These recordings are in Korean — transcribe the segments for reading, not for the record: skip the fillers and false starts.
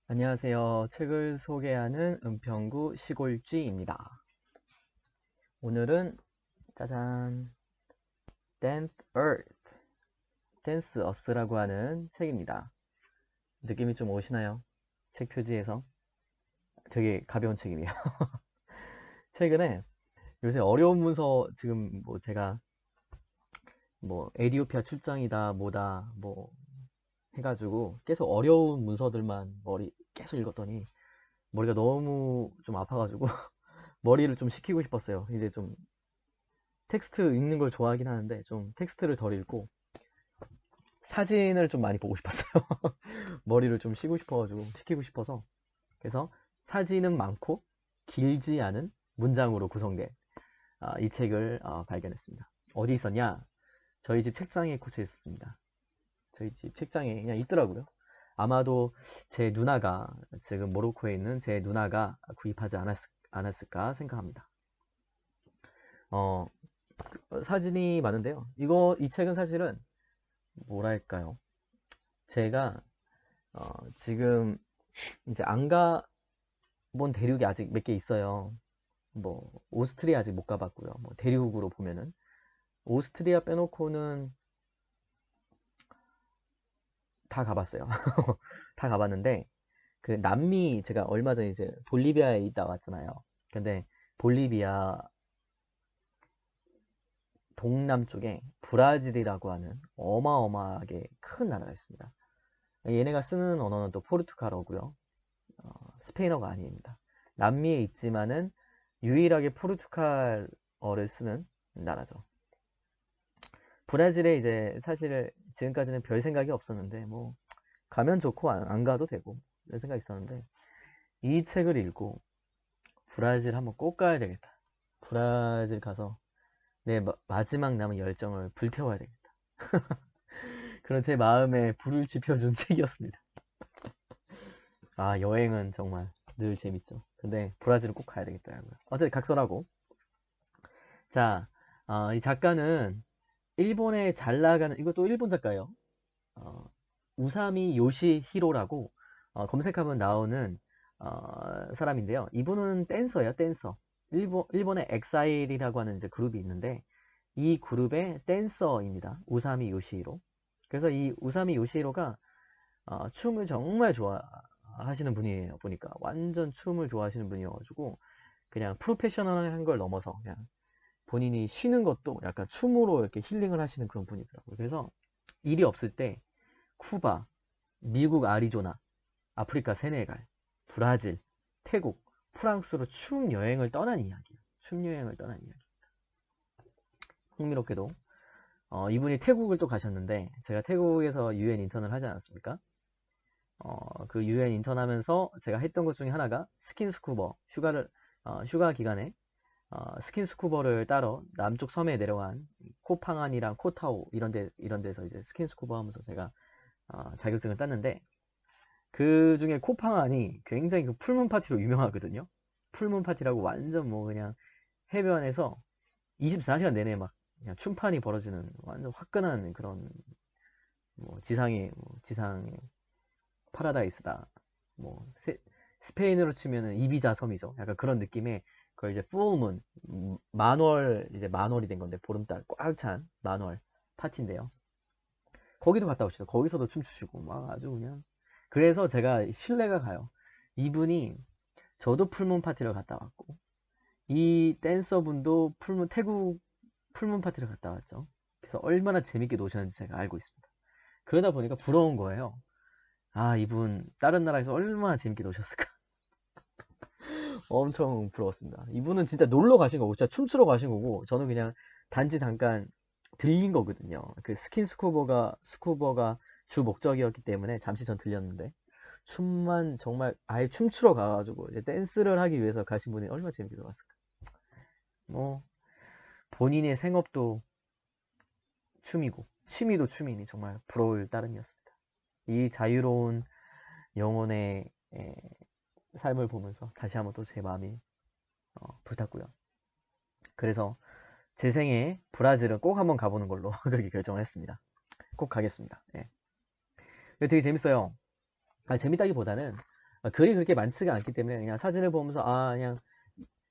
안녕하세요. 책을 소개하는 은평구 시골쥐입니다. 오늘은 짜잔, Dance Earth, Dance Us라고 하는 책입니다. 느낌이 좀 오시나요? 책 표지에서 되게 가벼운 책이에요. 최근에 요새 어려운 문서 지금 뭐 제가 뭐 에디오피아 출장이다 뭐다 뭐 해가지고 계속 어려운 문서들만 머리 계속 읽었더니 머리가 너무 좀 아파가지고 머리를 좀 식히고 싶었어요. 이제 좀 텍스트 읽는 걸 좋아하긴 하는데 좀 텍스트를 덜 읽고 사진을 좀 많이 보고 싶었어요. 머리를 좀 쉬고 싶어가지고 시키고 싶어서 그래서 사진은 많고 길지 않은 문장으로 구성된 이 책을 발견했습니다. 어디 있었냐? 저희 집 책상에 꽂혀 있었습니다. 저희 집 책장에 그냥 있더라고요. 아마도 제 누나가 지금 모로코에 있는 제 누나가 구입하지 않았을까 생각합니다. 어, 사진이 많은데요. 이 책은 사실은 뭐랄까요? 제가 지금 이제 안 가본 대륙이 아직 몇 개 있어요. 뭐 오스트리아 아직 못 가봤고요. 뭐 대륙으로 보면은 오스트리아 빼놓고는 다 가봤어요. 다 가봤는데 그 남미 제가 얼마 전에 이제 볼리비아에 있다 왔잖아요. 근데 볼리비아 동남쪽에 브라질이라고 하는 어마어마하게 큰 나라가 있습니다. 얘네가 쓰는 언어는 또 포르투갈어고요. 스페인어가 아닙니다. 남미에 있지만은 유일하게 포르투갈어를 쓰는 나라죠. 브라질에 이제 사실 지금까지는 별 생각이 없었는데 뭐 가면 좋고 안 가도 되고 이런 생각이 있었는데 이 책을 읽고 브라질 한번 꼭 가야 되겠다. 브라질 가서 내 마지막 남은 열정을 불태워야 되겠다. 그런 제 마음에 불을 지펴준 책이었습니다. 아, 여행은 정말 늘 재밌죠. 근데 브라질은 꼭 가야 되겠더라고요. 어쨌든 각설하고. 자, 이 작가는 일본에 잘 나가는, 이것도 일본 작가예요. 어, 우사미 요시히로라고 검색하면 나오는 사람인데요. 이분은 댄서예요, 댄서. 일본의 엑사일이라고 하는 이제 그룹이 있는데 이 그룹의 댄서입니다. 우사미 요시히로. 그래서 이 우사미 요시히로가 춤을 정말 좋아하시는 분이에요. 보니까 완전 춤을 좋아하시는 분이어가지고 그냥 프로페셔널한 걸 넘어서 그냥 본인이 쉬는 것도 약간 춤으로 이렇게 힐링을 하시는 그런 분이더라고요. 그래서 일이 없을 때 쿠바, 미국 아리조나, 아프리카 세네갈, 브라질, 태국, 프랑스로 춤 여행을 떠난 이야기예요. 춤 여행을 떠난 이야기. 흥미롭게도 이분이 태국을 또 가셨는데 제가 태국에서 UN 인턴을 하지 않았습니까? 그 UN 인턴하면서 제가 했던 것 중에 하나가 스킨스쿠버 휴가 기간에 스킨스쿠버를 따러 남쪽 섬에 내려간 코팡안이랑 코타오 이런 데서 이제 스킨스쿠버 하면서 제가 자격증을 땄는데 그 중에 코팡안이 굉장히 그 풀문 파티로 유명하거든요. 풀문 파티라고 완전 뭐 그냥 해변에서 24시간 내내 막 그냥 춤판이 벌어지는 완전 화끈한 그런 뭐 지상의 파라다이스다. 뭐 스페인으로 치면은 이비자 섬이죠. 약간 그런 느낌의 그걸 이제 풀문 만월 이제 만월이 된 건데 보름달 꽉 찬 만월 파티인데요. 거기도 갔다 오시죠. 거기서도 춤추시고 막 아주 그냥 그래서 제가 신뢰가 가요. 이분이 저도 풀문 파티를 갔다 왔고 이 댄서분도 태국 풀문 파티를 갔다 왔죠. 그래서 얼마나 재밌게 노셨는지 제가 알고 있습니다. 그러다 보니까 부러운 거예요. 아, 이분 다른 나라에서 얼마나 재밌게 노셨을까? 엄청 부러웠습니다. 이분은 진짜 놀러 가신 거고, 진짜 춤추러 가신 거고, 저는 그냥 단지 잠깐 들린 거거든요. 그 스쿠버가 주 목적이었기 때문에 잠시 전 들렸는데, 춤만 정말 아예 춤추러 가가지고, 이제 댄스를 하기 위해서 가신 분이 얼마나 재밌게 놀았을까. 뭐, 본인의 생업도 춤이고, 취미도 춤이니 정말 부러울 따름이었습니다. 이 자유로운 영혼의 삶을 보면서 다시 한번 또 제 마음이 불탔고요. 그래서 제 생에 브라질은 꼭 한번 가보는 걸로 그렇게 결정을 했습니다. 꼭 가겠습니다. 예. 되게 재밌어요. 재밌다기보다는 글이 그렇게 많지가 않기 때문에 그냥 사진을 보면서 그냥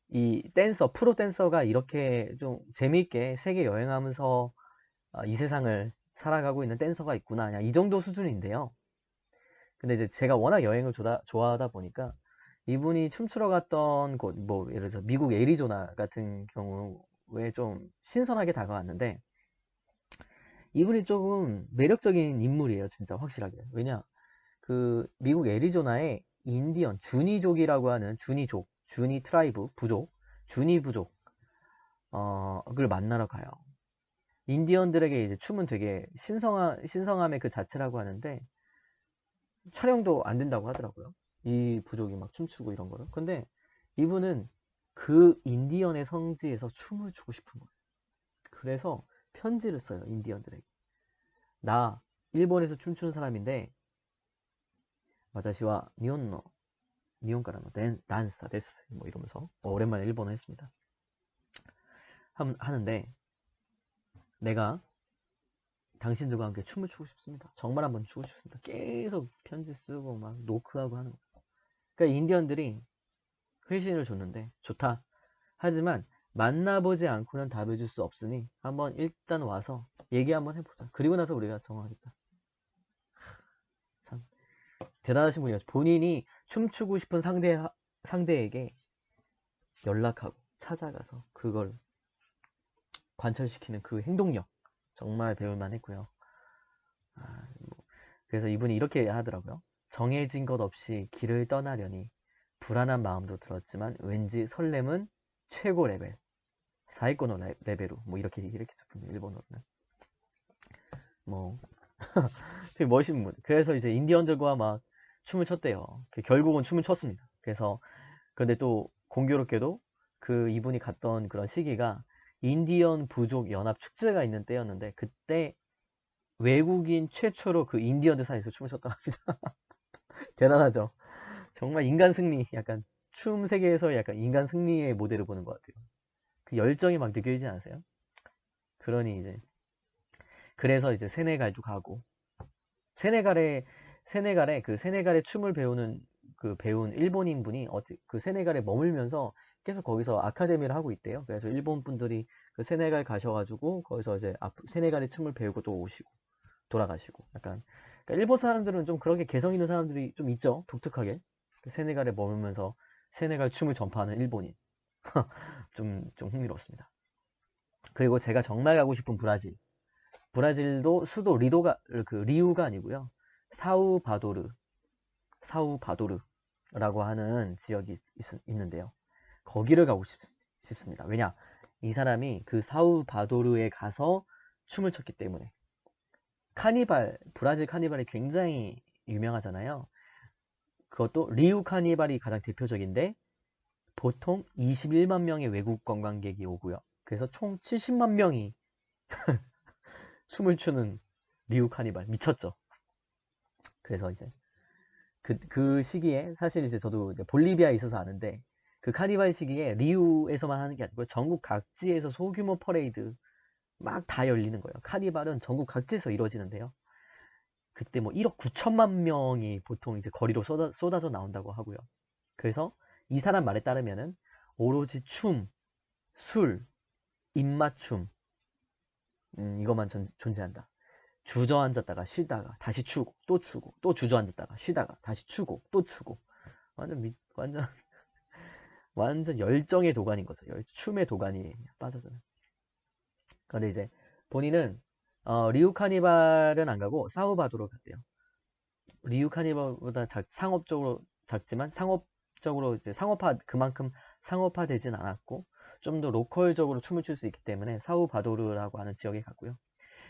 이 프로 댄서가 이렇게 좀 재미있게 세계 여행하면서 이 세상을 살아가고 있는 댄서가 있구나. 그냥 이 정도 수준인데요. 근데 이제 제가 워낙 여행을 좋아하다 보니까 이분이 춤추러 갔던 곳, 뭐 예를 들어서 미국 애리조나 같은 경우에 좀 신선하게 다가왔는데 이분이 조금 매력적인 인물이에요. 진짜 확실하게. 왜냐? 그 미국 애리조나에 인디언 주니족이라고 하는 주니 트라이브 부족, 주니 부족 그걸 만나러 가요. 인디언들에게 이제 춤은 되게 신성함의 그 자체라고 하는데 촬영도 안 된다고 하더라고요. 이 부족이 막 춤추고 이런 거를. 근데 이분은 그 인디언의 성지에서 춤을 추고 싶은 거예요. 그래서 편지를 써요. 인디언들에게. 나 일본에서 춤추는 사람인데 와타시와 니혼가라노 단사 데스 뭐 이러면서 오랜만에 일본어 했습니다. 하는데 내가 당신들과 함께 춤을 추고 싶습니다. 정말 한번 추고 싶습니다. 계속 편지 쓰고 막 노크하고 하는 거예요. 그러니까 인디언들이 회신을 줬는데 좋다. 하지만 만나보지 않고는 답해줄 수 없으니 한번 일단 와서 얘기 한번 해보자. 그리고 나서 우리가 정하겠다. 참 대단하신 분이었어요. 본인이 춤추고 싶은 상대에게 연락하고 찾아가서 그걸 관철시키는 그 행동력 정말 배울만 했고요. 그래서 이분이 이렇게 하더라고요. 정해진 것 없이 길을 떠나려니 불안한 마음도 들었지만 왠지 설렘은 최고 레벨 사이코노 레벨로 뭐 이렇게 적힙니다. 일본어로는 뭐 되게 멋있는 분. 그래서 이제 인디언들과 막 춤을 췄대요. 결국은 춤을 췄습니다. 그래서 근데 또 공교롭게도 그 이분이 갔던 그런 시기가 인디언 부족 연합 축제가 있는 때였는데 그때 외국인 최초로 그 인디언들 사이에서 춤을 췄다고 합니다. 대단하죠. 정말 인간 승리, 약간 춤 세계에서 약간 인간 승리의 모델을 보는 것 같아요. 그 열정이 막 느껴지지 않으세요? 그러니 이제 그래서 이제 세네갈도 가고 세네갈에 그 세네갈의 춤을 배운 일본인 분이 그 세네갈에 머물면서 계속 거기서 아카데미를 하고 있대요. 그래서 일본 분들이 그 세네갈 가셔가지고 거기서 이제 세네갈의 춤을 배우고 또 오시고 돌아가시고 약간 그러니까 일본 사람들은 좀 그렇게 개성 있는 사람들이 좀 있죠. 독특하게 세네갈에 머물면서 세네갈 춤을 전파하는 일본인 좀 흥미롭습니다. 그리고 제가 정말 가고 싶은 브라질도 수도 리우가 아니고요. 사우바도르라고 하는 지역이 있는데요. 거기를 가고 싶습니다. 왜냐? 이 사람이 그 사우바도르에 가서 춤을 췄기 때문에 브라질 카니발이 굉장히 유명하잖아요. 그것도 리우 카니발이 가장 대표적인데 보통 21만 명의 외국 관광객이 오고요. 그래서 총 70만 명이 춤을 추는 리우 카니발 미쳤죠. 그래서 이제 그 시기에 사실 이제 저도 이제 볼리비아에 있어서 아는데 그 카니발 시기에 리우에서만 하는 게 아니고 전국 각지에서 소규모 퍼레이드 막 다 열리는 거예요. 카니발은 전국 각지에서 이루어지는데요. 그때 뭐 1억 9천만 명이 보통 이제 거리로 쏟아져 나온다고 하고요. 그래서 이 사람 말에 따르면은 오로지 춤, 술, 입맞춤 이것만 존재한다. 주저앉았다가 쉬다가 다시 추고 또 추고 또 주저앉았다가 쉬다가 다시 추고 또 추고 완전 완전 열정의 도가니인 거죠. 춤의 도가니에 빠져드는. 그런데 이제 본인은 리우 카니발은 안 가고 사우바도로 갔대요. 리우 카니발보다 상업적으로 작지만 상업적으로 이제 그만큼 상업화되진 않았고 좀 더 로컬적으로 춤을 출 수 있기 때문에 사우바도르라고 하는 지역에 갔고요.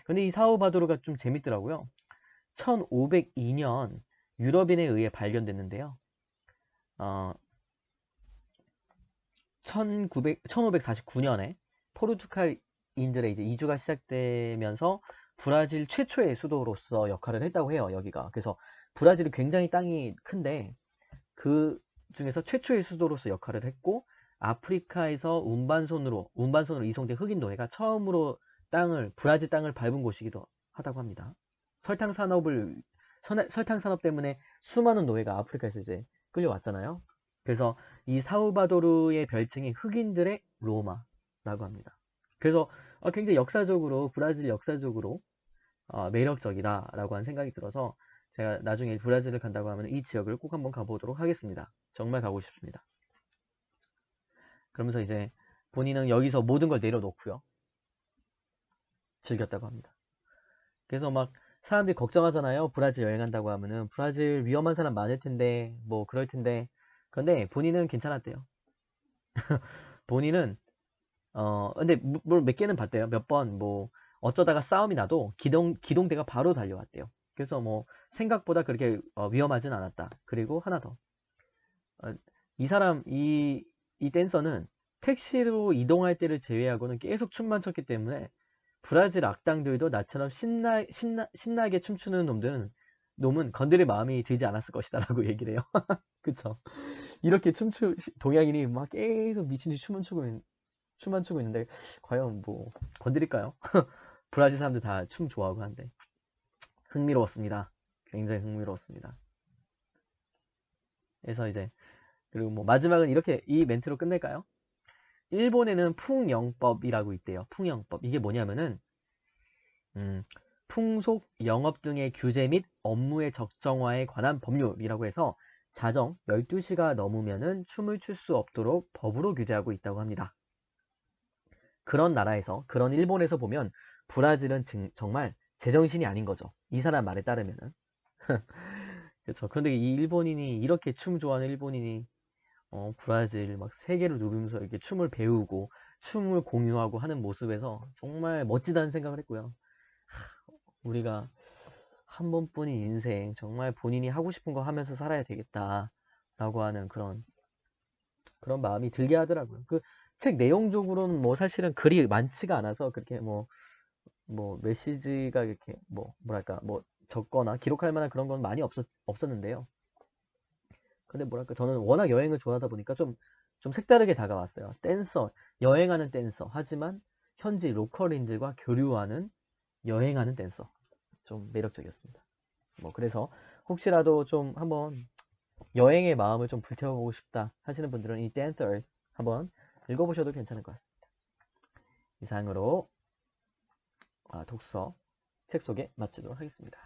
근데 이 사우바도르가 좀 재밌더라고요. 1502년 유럽인에 의해 발견됐는데요. 1549년에 포르투갈인들의 이제 이주가 시작되면서 브라질 최초의 수도로서 역할을 했다고 해요, 여기가. 그래서 브라질이 굉장히 땅이 큰데 그 중에서 최초의 수도로서 역할을 했고 아프리카에서 운반선으로 이송된 흑인 노예가 처음으로 브라질 땅을 밟은 곳이기도 하다고 합니다. 설탕 산업 때문에 수많은 노예가 아프리카에서 이제 끌려왔잖아요. 그래서 이 사우바도르의 별칭이 흑인들의 로마라고 합니다. 그래서 굉장히 역사적으로 브라질 역사적으로 매력적이다라고 하는 생각이 들어서 제가 나중에 브라질을 간다고 하면 이 지역을 꼭 한번 가보도록 하겠습니다. 정말 가고 싶습니다. 그러면서 이제 본인은 여기서 모든 걸 내려놓고요. 즐겼다고 합니다. 그래서 막 사람들이 걱정하잖아요. 브라질 여행한다고 하면은 브라질 위험한 사람 많을 텐데 뭐 그럴 텐데 그런데 본인은 괜찮았대요. 본인은 근데 물론 몇 개는 봤대요. 몇 번 뭐 어쩌다가 싸움이 나도 기동대가 바로 달려왔대요. 그래서 뭐 생각보다 그렇게 위험하진 않았다. 그리고 하나 더. 어, 이 댄서는 택시로 이동할 때를 제외하고는 계속 춤만 췄기 때문에 브라질 악당들도 나처럼 신나게 춤추는 놈은 건드릴 마음이 들지 않았을 것이다 라고 얘기를 해요. 그쵸? 이렇게 동양인이 막 계속 미친듯이 춤만 추고 있는데, 과연 뭐, 건드릴까요? 브라질 사람들 다 춤 좋아하고 한데. 흥미로웠습니다. 굉장히 흥미로웠습니다. 그래서 이제, 그리고 뭐, 마지막은 이렇게 이 멘트로 끝낼까요? 일본에는 풍영법이라고 있대요. 풍영법. 이게 뭐냐면은, 풍속, 영업 등의 규제 및 업무의 적정화에 관한 법률이라고 해서 자정 12시가 넘으면은 춤을 출 수 없도록 법으로 규제하고 있다고 합니다. 그런 나라에서, 그런 일본에서 보면 브라질은 정말 제정신이 아닌 거죠. 이 사람 말에 따르면은. 그렇죠. 그런데 이 일본인이, 이렇게 춤 좋아하는 일본인이 브라질 막 세계를 누비면서 이렇게 춤을 배우고 춤을 공유하고 하는 모습에서 정말 멋지다는 생각을 했고요. 우리가 한 번뿐인 인생 정말 본인이 하고 싶은 거 하면서 살아야 되겠다라고 하는 그런 마음이 들게 하더라고요. 그 책 내용적으로는 뭐 사실은 글이 많지가 않아서 그렇게 뭐 메시지가 이렇게 뭐랄까 뭐 적거나 기록할 만한 그런 건 많이 없었는데요. 근데 뭐랄까 저는 워낙 여행을 좋아하다 보니까 좀 색다르게 다가왔어요. 여행하는 댄서 하지만 현지 로컬인들과 교류하는 여행하는 댄서. 좀 매력적이었습니다. 뭐 그래서 혹시라도 좀 한번 여행의 마음을 좀 불태워보고 싶다 하시는 분들은 이 Dance Earth 한번 읽어보셔도 괜찮을 것 같습니다. 이상으로 독서 책 소개 마치도록 하겠습니다.